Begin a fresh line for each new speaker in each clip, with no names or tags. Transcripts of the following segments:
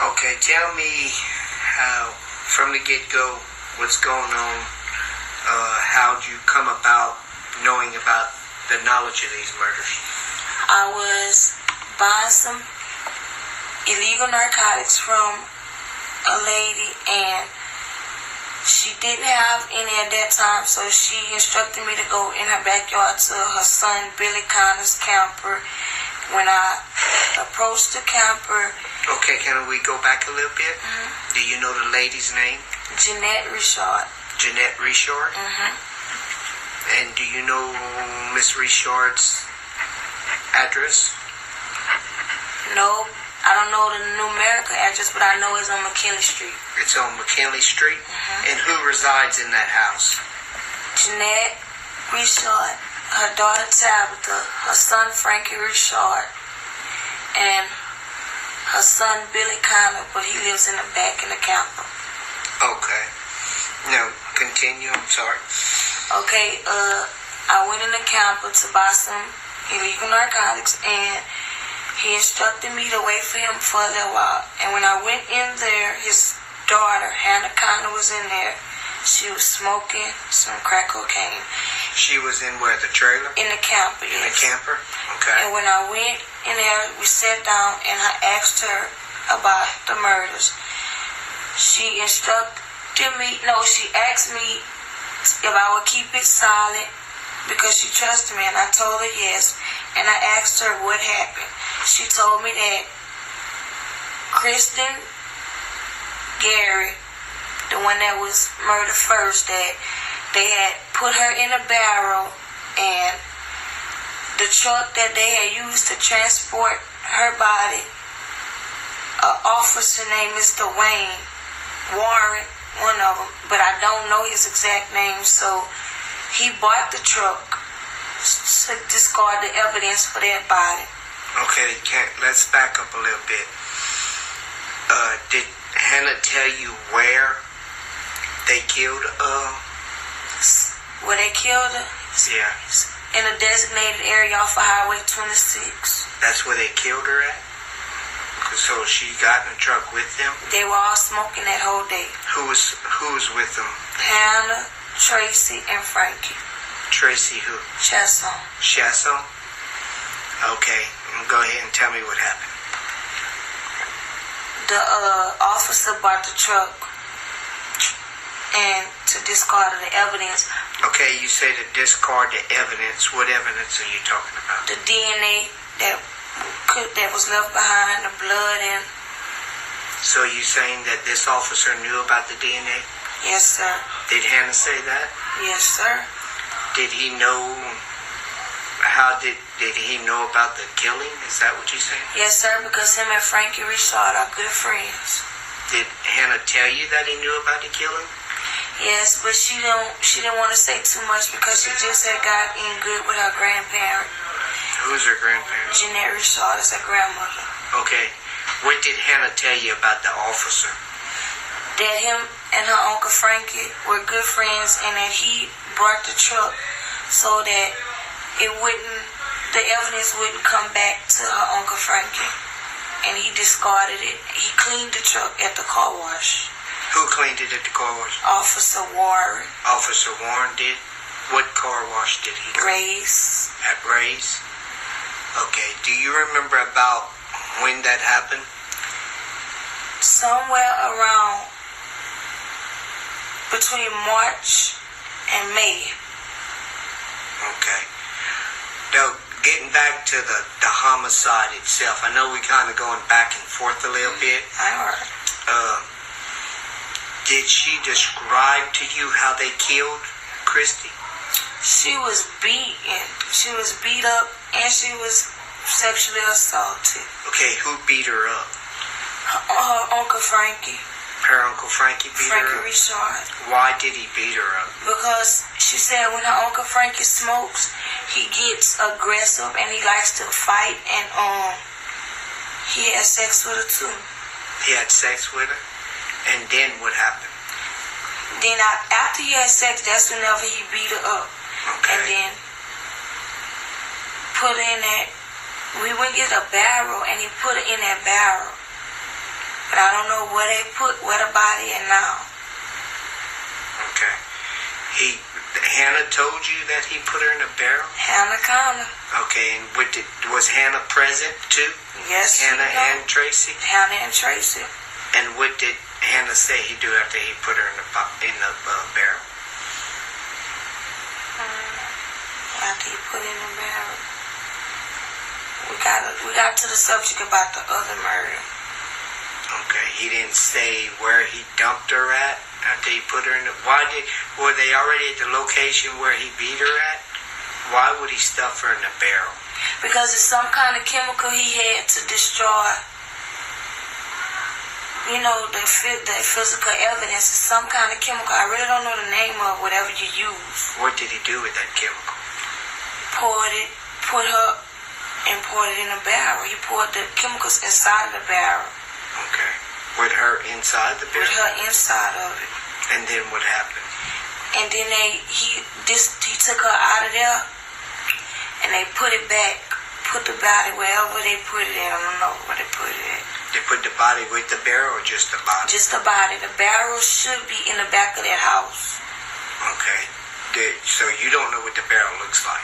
Okay, tell me how, from the get-go, what's going on. How'd you come about knowing about the knowledge of these murders?
I was buying some illegal narcotics from a lady, and she didn't have any at that time, so she instructed me to go in her backyard to her son Billy Connor's camper. When I approached the camper...
Okay, can we go back a little bit?
Mm-hmm.
Do you know the lady's name?
Jeanette Richard.
Jeanette Richard?
Mm-hmm.
And do you know Miss Richard's address?
No, I don't know the numerical address, but I know it's on McKinley Street.
It's on McKinley Street?
Mm-hmm.
And who resides in that house?
Jeanette Richard, her daughter Tabitha, her son Frankie Richard, and her son Billy Connor, but he lives in the back in the camper.
Okay. Now, continue, I'm sorry.
Okay, I went in the camper to buy some illegal narcotics, and he instructed me to wait for him for a little while. And when I went in there, his daughter, Hannah Connor, was in there. She was smoking some crack cocaine.
She was in where, the trailer?
In the camper, yes.
In the camper? Okay.
And when I went in there, we sat down, and I asked her about the murders. She instructed me, she asked me if I would keep it silent because she trusted me, and I told her yes. And I asked her what happened. She told me that Kristen Gary, the one that was murdered first, that they had put her in a barrel, and the truck that they had used to transport her body, an officer named Mr. Wayne Warren, one of them, but I don't know his exact name, so he bought the truck to discard the evidence for that body.
Okay, let's back up a little bit. Did Hannah tell you where they killed
Where they killed her?
Yeah.
In a designated area off of Highway 26.
That's where they killed her at? So she got in a truck with them?
They were all smoking that whole day.
Who was with them?
Hannah, Tracy, and Frankie.
Tracy who?
Chasson.
Chasson? Okay, go ahead and tell me what happened.
The officer bought the truck and to discard the evidence.
Okay, you say to discard the evidence. What evidence are you talking about?
The DNA that was left behind, the blood, and...
So you saying that this officer knew about the DNA?
Yes, sir.
Did Hannah say that?
Yes, sir.
Did he know... How did he know about the killing? Is that what you're saying?
Yes, sir, because him and Frankie Richard are good friends.
Did Hannah tell you that he knew about the killing?
Yes, but she didn't want to say too much because she just had got in good with her grandparent.
Who's her grandparent?
Jeanette Richard is her grandmother.
Okay. What did Hannah tell you about the officer?
That him and her Uncle Frankie were good friends, and that he brought the truck so that the evidence wouldn't come back to her Uncle Frankie. And he discarded it. He cleaned the truck at the car wash.
Who cleaned it at the car wash?
Officer Warren.
Officer Warren did? What car wash did he clean?
Ray's.
At Ray's? Okay. Do you remember about when that happened?
Somewhere around between March and May.
Okay. Now, getting back to the homicide itself, I know we're kind of going back and forth a little bit.
I heard.
Did she describe to you how they killed Christy?
She was beaten. She was beat up, and she was sexually assaulted.
Okay, who beat her up?
Her Uncle Frankie.
Her Uncle Frankie beat her up?
Frankie Richard.
Why did he beat her up?
Because she said when her Uncle Frankie smokes, he gets aggressive and he likes to fight, and he had sex with her too.
He had sex with her? And then what happened?
Then after he had sex, that's whenever he beat her up.
Okay.
And then put her in that, we went get a barrel, and he put her in that barrel. But I don't know where they put where the body is now.
Okay. Hannah told you that he put her in a barrel?
Hannah Connor.
Okay, and was Hannah present too?
Yes,
Hannah and Tracy?
Hannah and Tracy.
And what did Hannah say he do after he put her in the barrel?
After he put in the barrel. We got to the subject about the other murder.
Okay, he didn't say where he dumped her at after he put her in the... Were they already at the location where he beat her at? Why would he stuff her in the barrel?
Because it's some kind of chemical he had to destroy. You know, the physical evidence is some kind of chemical. I really don't know the name of whatever you use.
What did he do with that chemical?
Poured it in a barrel. He poured the chemicals inside of the barrel.
Okay. With her inside the barrel?
With her inside of it.
And then what happened?
And then he took her out of there, and they put it back, put the body wherever they put it at. I don't know where they put it at.
They put the body with the barrel or just the body?
Just the body. The barrel should be in the back of that house.
Okay. So you don't know what the barrel looks like?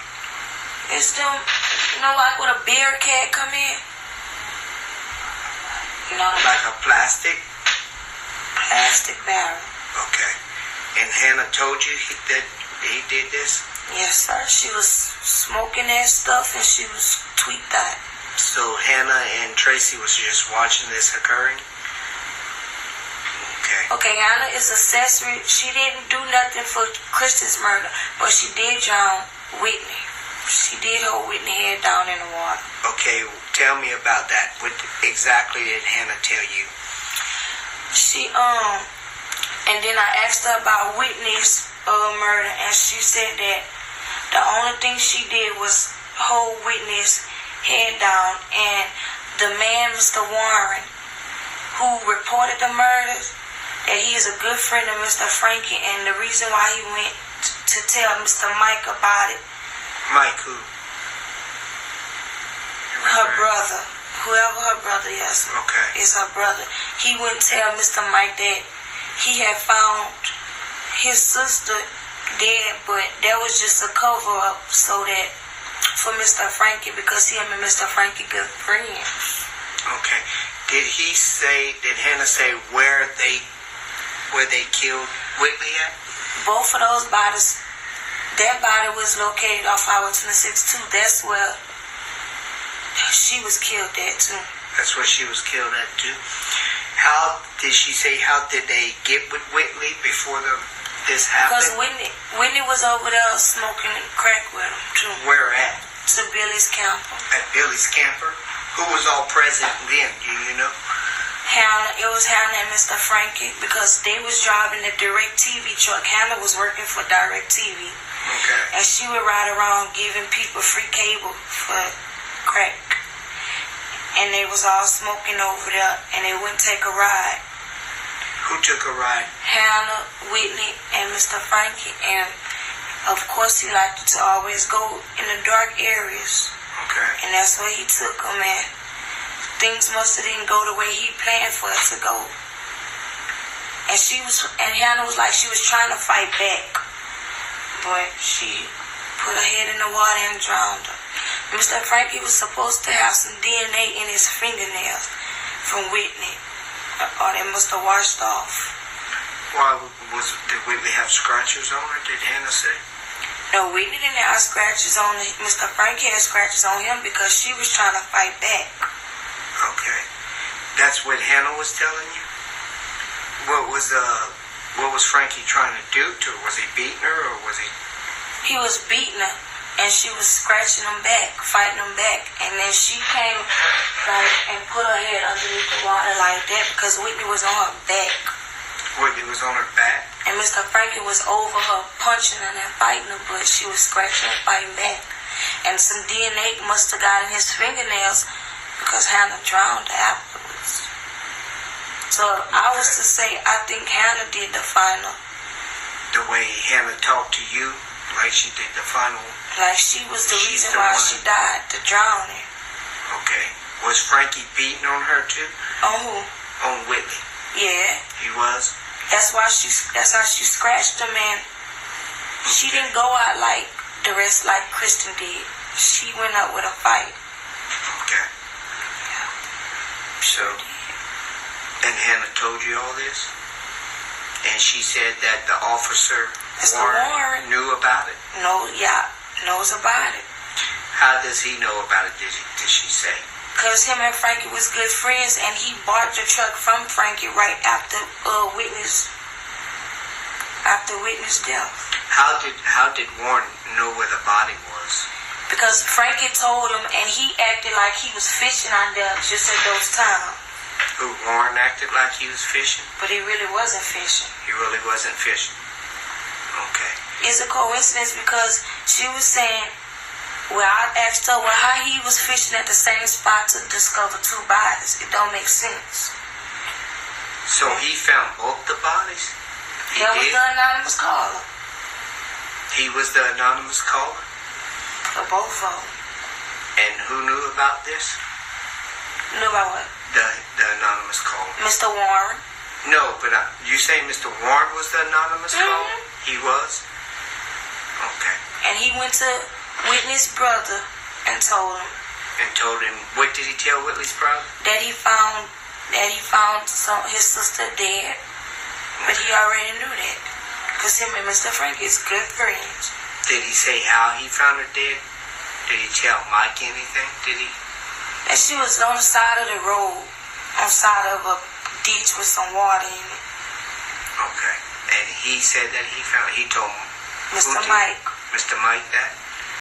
It's them, like when a beer can come in.
Like a plastic
barrel.
Okay. And Hannah told you that he did this?
Yes, sir. She was smoking that stuff and she was tweaked out.
So Hannah and Tracy was just watching this occurring?
Okay, Hannah is accessory. She didn't do nothing for Kristen's murder, but she did drown Whitney. She did hold Whitney head down in the water.
Okay, tell me about that. What exactly did Hannah tell you?
And then I asked her about Whitney's murder, and she said that the only thing she did was hold Whitney's head down, and the man, Mr. Warren, who reported the murders, that he is a good friend of Mr. Frankie, and the reason why he went to tell Mr. Mike about it.
Mike who?
Her brother. Whoever her brother is.
Okay.
Is her brother. He wouldn't tell Mr. Mike that he had found his sister dead, but that was just a cover-up so that for Mr. Frankie, because him and Mr. Frankie good friends.
Okay. Did Hannah say where they killed Whitley at?
Both of those bodies, that body was located off Highway 26 too. That's where she was killed at too.
That's where she was killed at too. How did they get with Whitley before this happened?
Because Whitney was over there smoking crack with him too.
Where at?
To Billy's camper.
At Billy's camper? Who was all present then? Do you know?
Hannah. It was Hannah and Mr. Frankie because they was driving the DirecTV truck. Hannah was working for DirecTV.
Okay.
And she would ride around giving people free cable for crack. And they was all smoking over there, and they wouldn't take a ride.
Who took a ride?
Hannah, Whitney, and Mr. Frankie. And, of course, he liked to always go in the dark areas.
Okay.
And that's where he took them, and things must have didn't go the way he planned for it to go. And Hannah was like she was trying to fight back. But she put her head in the water and drowned her. Mr. Frankie was supposed to have some DNA in his fingernails from Whitney, or they must have washed off.
Why did Whitney have scratches on her? Did Hannah say?
No, Whitney didn't have scratches on her. Mr. Frankie had scratches on him because she was trying to fight back.
Okay, that's what Hannah was telling you. What was Frankie trying to do to her? Was he beating her or was he?
He was beating her. And she was scratching him back, fighting him back. And then she came and put her head underneath the water like that because Whitney was on her back.
Whitney was on her back?
And Mr. Frankie was over her, punching her and fighting her, but she was scratching and fighting back. And some DNA must have got in his fingernails because Hannah drowned afterwards. So I was to say, I think Hannah did the final.
The way Hannah talked to you, like she did the final.
Like she was the reason why she died, the drowning.
Okay. Was Frankie beating on her too?
On who?
On Whitney.
Yeah.
He was?
That's how she scratched him, and she didn't go out like the rest, like Kristen did. She went out with a fight.
Okay. So, and Hannah told you all this? And she said that the officer
Mr. Warren
knew about it?
Knows about it.
How does he know about it, did she say?
Because him and Frankie was good friends, and he bought the truck from Frankie right after Whitney's death.
How did Warren know where the body was?
Because Frankie told him, and he acted like he was fishing out there just at those times.
Who, Warren acted like he was fishing?
But he really wasn't fishing.
He really wasn't fishing. Okay.
It's a coincidence because she was saying, well, I asked her, well, how he was fishing at the same spot to discover two bodies. It don't make sense.
So he found both the bodies?
That was the anonymous caller.
He was the anonymous caller?
For both of them.
And who knew about this?
Knew about what?
The anonymous caller.
Mr. Warren.
No, but you say Mr. Warren was the anonymous caller? He was? Okay.
And he went to Whitney's brother and told him.
And told him, what did he tell Whitley's brother?
That he found his sister dead. But he already knew that. Because him and Mr. Frank is good friends.
Did he say how he found her dead? Did he tell Mike anything? Did he?
That she was on the side of the road, on the side of a ditch with some water in it.
Okay. And he said that he told
Mr. Mike.
Mr. Mike that?